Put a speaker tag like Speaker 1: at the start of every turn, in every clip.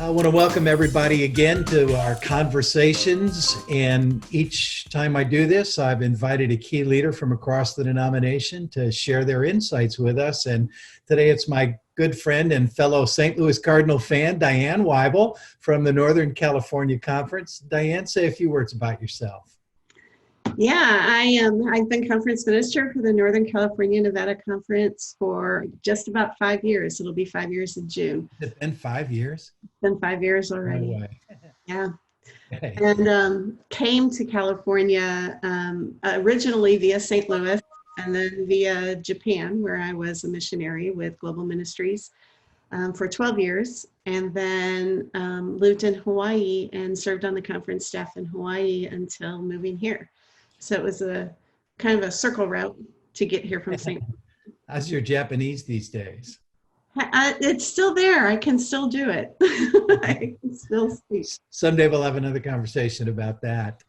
Speaker 1: I want to welcome everybody again to our conversations. And each time I do this, I've invited a key leader from across the denomination to share their insights with us. And today it's my good friend and fellow St. Louis Cardinal fan, Diane Weible from the Northern California Conference. Diane, say a few words about yourself.
Speaker 2: Yeah, I've been conference minister for the Northern California Nevada Conference for just about 5 years. It'll be 5 years in June.
Speaker 1: It's been 5 years?
Speaker 2: It's been 5 years already.
Speaker 1: No way.
Speaker 2: Yeah.
Speaker 1: Hey.
Speaker 2: And came to California originally via St. Louis and then via Japan, where I was a missionary with Global Ministries for 12 years. And then lived in Hawaii and served on the conference staff in Hawaii until moving here. So it was a kind of a circle route to get here from St.
Speaker 1: How's your Japanese these days?
Speaker 2: It's still there. I can still do it. I can still speak.
Speaker 1: Someday we'll have another conversation about that.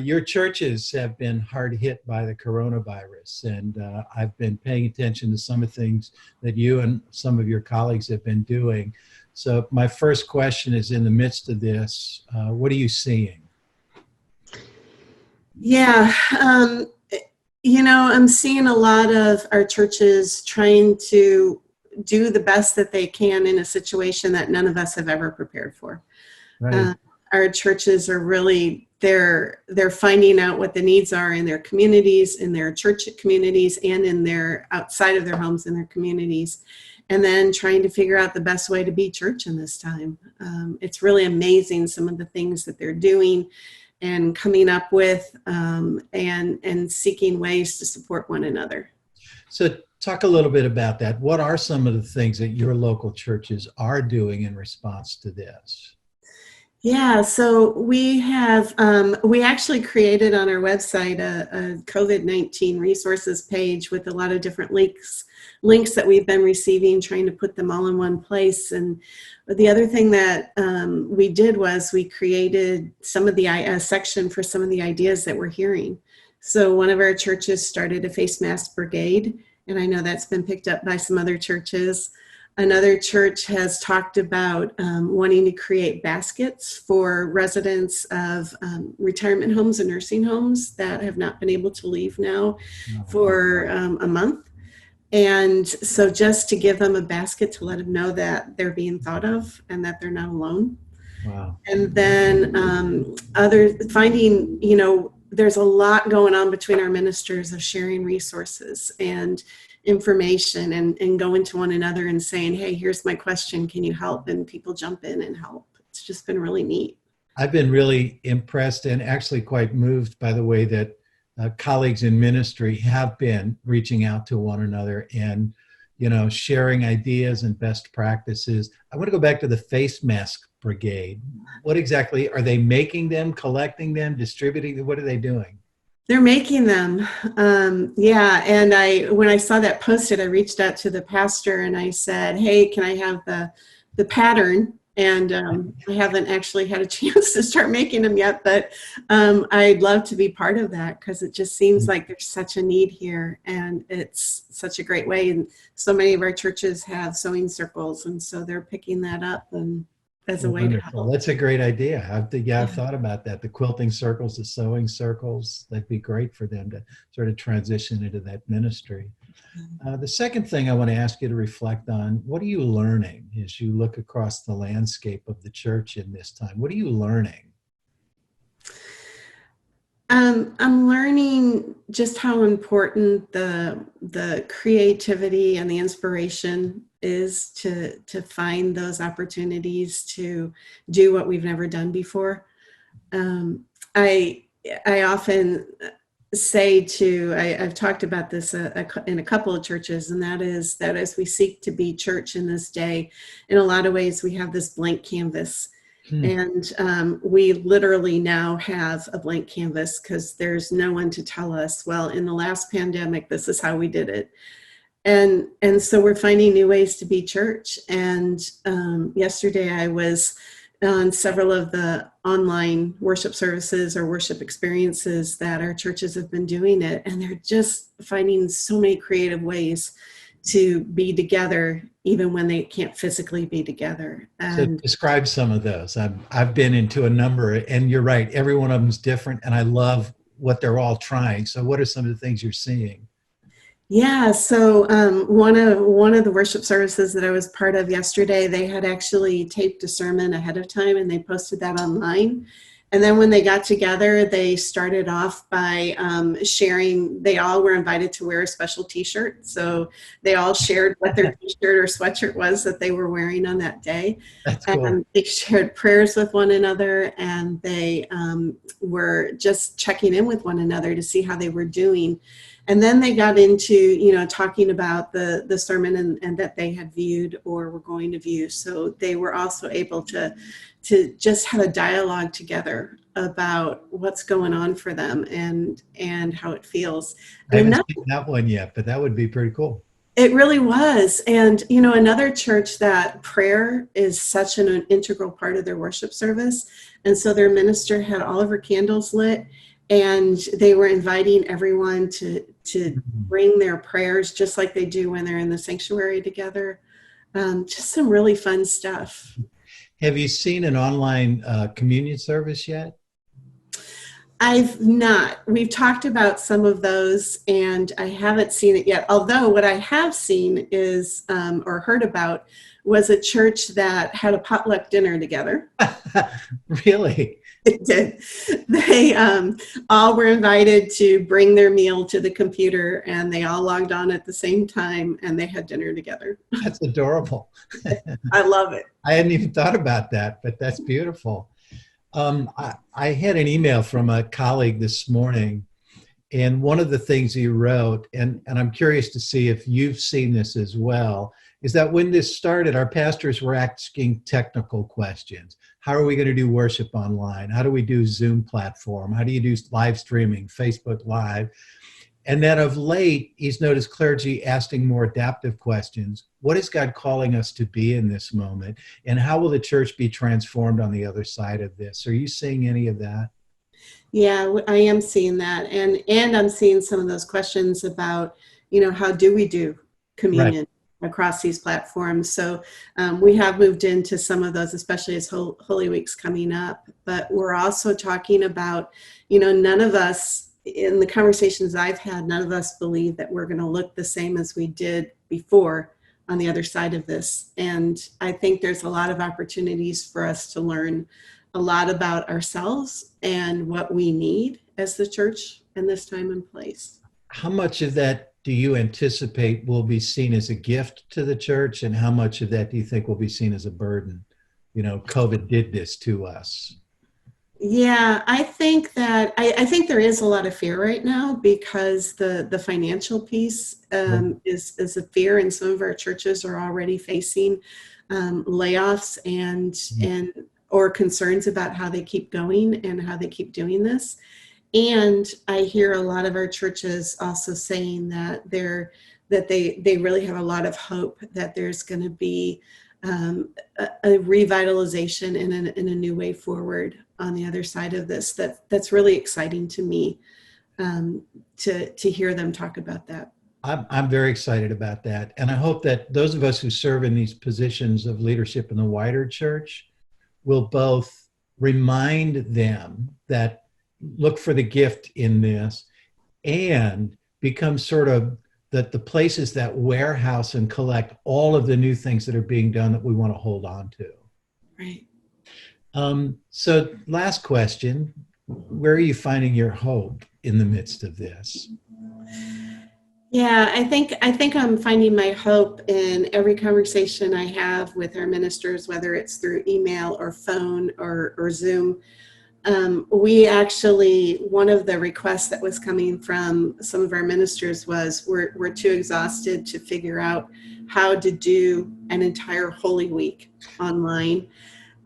Speaker 1: Your churches have been hard hit by the coronavirus, and I've been paying attention to some of the things that you and some of your colleagues have been doing. So my first question is, in the midst of this, what are you seeing?
Speaker 2: Yeah, I'm seeing a lot of our churches trying to do the best that they can in a situation that none of us have ever prepared for.
Speaker 1: Right.
Speaker 2: Our churches are really, they're finding out what the needs are in their communities, in their church communities, and in their outside of their homes in their communities, and then trying to figure out the best way to be church in this time. It's really amazing some of the things that they're doing and coming up with and seeking ways to support one another.
Speaker 1: So talk a little bit about that. What are some of the things that your local churches are doing in response to this?
Speaker 2: Yeah, so we have, we actually created on our website a COVID-19 resources page with a lot of different links that we've been receiving, trying to put them all in one place. And the other thing that we did was we created some of the section for some of the ideas that we're hearing. So one of our churches started a face mask brigade, and I know that's been picked up by some other churches. Another church has talked about wanting to create baskets for residents of retirement homes and nursing homes that have not been able to leave now for a month. And so just to give them a basket to let them know that they're being thought of and that they're not alone.
Speaker 1: Wow.
Speaker 2: And then finding, there's a lot going on between our ministers of sharing resources and information and going to one another and saying, hey, here's my question, can you help? And people jump in and help. It's just been really neat.
Speaker 1: I've been really impressed and actually quite moved by the way that colleagues in ministry have been reaching out to one another and, sharing ideas and best practices. I want to go back to the face mask brigade. What exactly are they making them, collecting them, distributing them? What are they doing?
Speaker 2: They're making them. Yeah. And when I saw that posted, I reached out to the pastor and I said, hey, can I have the pattern? And I haven't actually had a chance to start making them yet, but I'd love to be part of that because it just seems like there's such a need here and it's such a great way. And so many of our churches have sewing circles, and so they're picking that up and as a way to help.
Speaker 1: That's a great idea. I've thought about that. The quilting circles, the sewing circles, that'd be great for them to sort of transition into that ministry. The second thing I want to ask you to reflect on, what are you learning as you look across the landscape of the church in this time? What are you learning?
Speaker 2: I'm learning just how important the creativity and the inspiration is to find those opportunities to do what we've never done before. I often say I've talked about this in a couple of churches, and that is that as we seek to be church in this day, in a lot of ways we have this blank canvas. And we literally now have a blank canvas because there's no one to tell us, well, in the last pandemic, this is how we did it. And so we're finding new ways to be church. And yesterday I was on several of the online worship services or worship experiences that our churches have been doing it. And they're just finding so many creative ways to be together even when they can't physically be together.
Speaker 1: So
Speaker 2: And
Speaker 1: describe some of those. I've been into a number, and you're right. Every one of them is different, and I love what they're all trying. So what are some of the things you're seeing?
Speaker 2: yeah, so one of the worship services that I was part of yesterday, they had actually taped a sermon ahead of time and they posted that online. And then when they got together, they started off by sharing. They all were invited to wear a special T-shirt, so they all shared what their T-shirt or sweatshirt was that they were wearing on that day.
Speaker 1: That's cool.
Speaker 2: And they shared prayers with one another, and they were just checking in with one another to see how they were doing. And then they got into, talking about the sermon and that they had viewed or were going to view. So they were also able to just have a dialogue together about what's going on for them and how it feels.
Speaker 1: I
Speaker 2: And
Speaker 1: haven't seen that one yet, but that would be pretty cool.
Speaker 2: it really was. And, another church that prayer is such an integral part of their worship service. And so their minister had all of her candles lit, and they were inviting everyone to bring their prayers just like they do when they're in the sanctuary together. Just some really fun stuff.
Speaker 1: Have you seen an online communion service yet?
Speaker 2: I've not. We've talked about some of those, and I haven't seen it yet. Although what I have seen is, or heard about, was a church that had a potluck dinner together.
Speaker 1: Really?
Speaker 2: It did. They all were invited to bring their meal to the computer, and they all logged on at the same time, and they had dinner together.
Speaker 1: That's adorable.
Speaker 2: I love it.
Speaker 1: I hadn't even thought about that, but that's beautiful. I had an email from a colleague this morning, and one of the things he wrote, and I'm curious to see if you've seen this as well, is that when this started, our pastors were asking technical questions. How are we going to do worship online? How do we do Zoom platform? How do you do live streaming, Facebook Live? And then of late, he's noticed clergy asking more adaptive questions. What is God calling us to be in this moment? And how will the church be transformed on the other side of this? Are you seeing any of that?
Speaker 2: Yeah, I am seeing that. And I'm seeing some of those questions about, how do we do communion across these platforms? So we have moved into some of those, especially as Holy Week's coming up. But we're also talking about, none of us, in the conversations I've had, none of us believe that we're going to look the same as we did before on the other side of this. And I think there's a lot of opportunities for us to learn a lot about ourselves and what we need as the church in this time and place.
Speaker 1: How much of that do you anticipate will be seen as a gift to the church? And how much of that do you think will be seen as a burden? COVID did this to us.
Speaker 2: Yeah, I think that I think there is a lot of fear right now because the financial piece is a fear, and some of our churches are already facing layoffs and or concerns about how they keep going and how they keep doing this. And I hear a lot of our churches also saying that they really have a lot of hope that there's going to be a revitalization in a new way forward on the other side of this. That's really exciting to me to hear them talk about that.
Speaker 1: I'm very excited about that. And I hope that those of us who serve in these positions of leadership in the wider church will both remind them that look for the gift in this and become sort of the places that warehouse and collect all of the new things that are being done that we want to hold on to.
Speaker 2: Right.
Speaker 1: So last question, where are you finding your hope in the midst of this?
Speaker 2: Yeah, I think I'm finding my hope in every conversation I have with our ministers, whether it's through email or phone or Zoom. We actually, one of the requests that was coming from some of our ministers was we're too exhausted to figure out how to do an entire Holy Week online.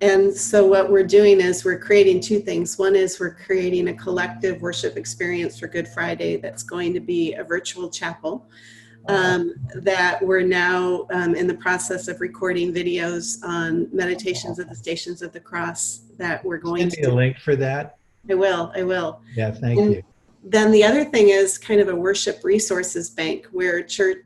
Speaker 2: And so what we're doing is we're creating two things. One is we're creating a collective worship experience for Good Friday that's going to be a virtual chapel that we're now in the process of recording videos on meditations at the Stations of the Cross that we're going
Speaker 1: Send me a link for that.
Speaker 2: I will.
Speaker 1: Yeah, thank you.
Speaker 2: then the other thing is kind of a worship resources bank where church,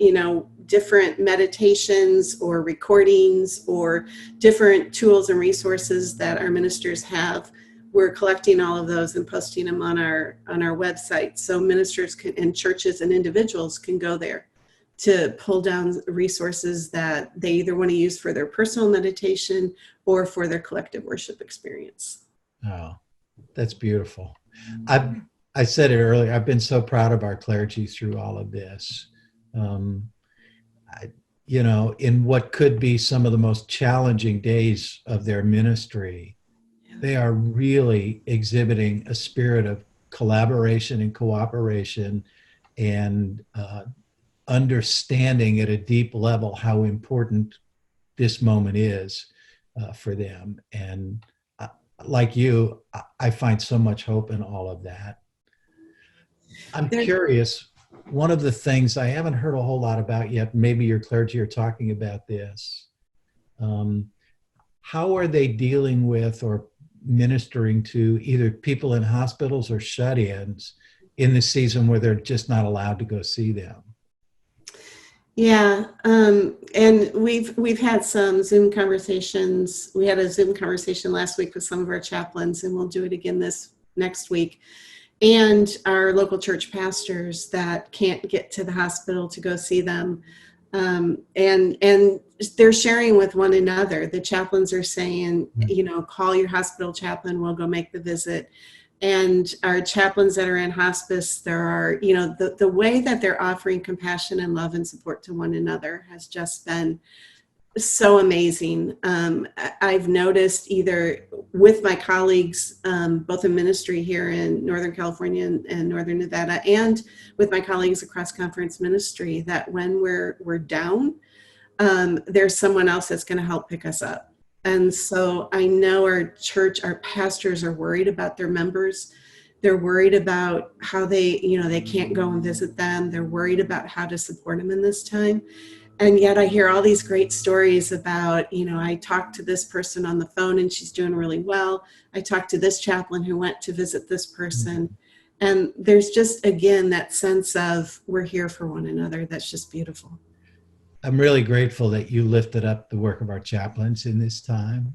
Speaker 2: different meditations or recordings or different tools and resources that our ministers have. We're collecting all of those and posting them on our website, so ministers can, and churches and individuals can go there to pull down resources that they either want to use for their personal meditation or for their collective worship experience.
Speaker 1: Oh, that's beautiful. I said it earlier, I've been so proud of our clergy through all of this. In what could be some of the most challenging days of their ministry, they are really exhibiting a spirit of collaboration and cooperation and understanding at a deep level how important this moment is for them. And like you, I find so much hope in all of that. I'm curious, one of the things I haven't heard a whole lot about yet, maybe your clergy are talking about this. How are they dealing with or ministering to either people in hospitals or shut-ins in the season where they're just not allowed to go see them?
Speaker 2: Yeah, and we've had some Zoom conversations. We had a Zoom conversation last week with some of our chaplains, and we'll do it again this next week. And our local church pastors that can't get to the hospital to go see them, and they're sharing with one another. The chaplains are saying, call your hospital chaplain. We'll go make the visit. And our chaplains that are in hospice, there are, the way that they're offering compassion and love and support to one another has just been so amazing. I've noticed either with my colleagues, both in ministry here in Northern California and Northern Nevada, and with my colleagues across conference ministry, that when we're down, there's someone else that's going to help pick us up. And so I know our pastors are worried about their members. They're worried about how they can't go and visit them. They're worried about how to support them in this time. And yet I hear all these great stories about, I talked to this person on the phone and she's doing really well. I talked to this chaplain who went to visit this person. And there's just, again, that sense of we're here for one another. That's just beautiful.
Speaker 1: I'm really grateful that you lifted up the work of our chaplains in this time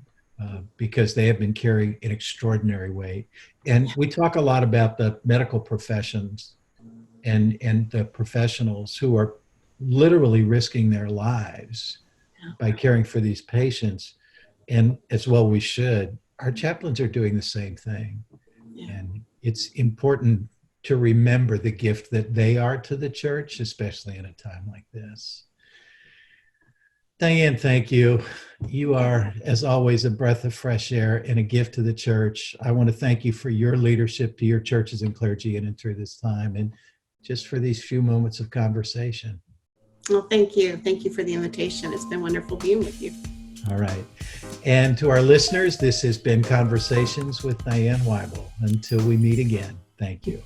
Speaker 1: because they have been carrying an extraordinary weight. And we talk a lot about the medical professions and the professionals who are literally risking their lives by caring for these patients. And as well we should. Our chaplains are doing the same thing. Yeah. And it's important to remember the gift that they are to the church, especially in a time like this. Diane, thank you. You are, as always, a breath of fresh air and a gift to the church. I want to thank you for your leadership to your churches and clergy and through this time, and just for these few moments of conversation.
Speaker 2: Well, thank you. Thank you for the invitation. It's been wonderful being with you.
Speaker 1: All right. And to our listeners, this has been Conversations with Diane Weible. Until we meet again, thank you.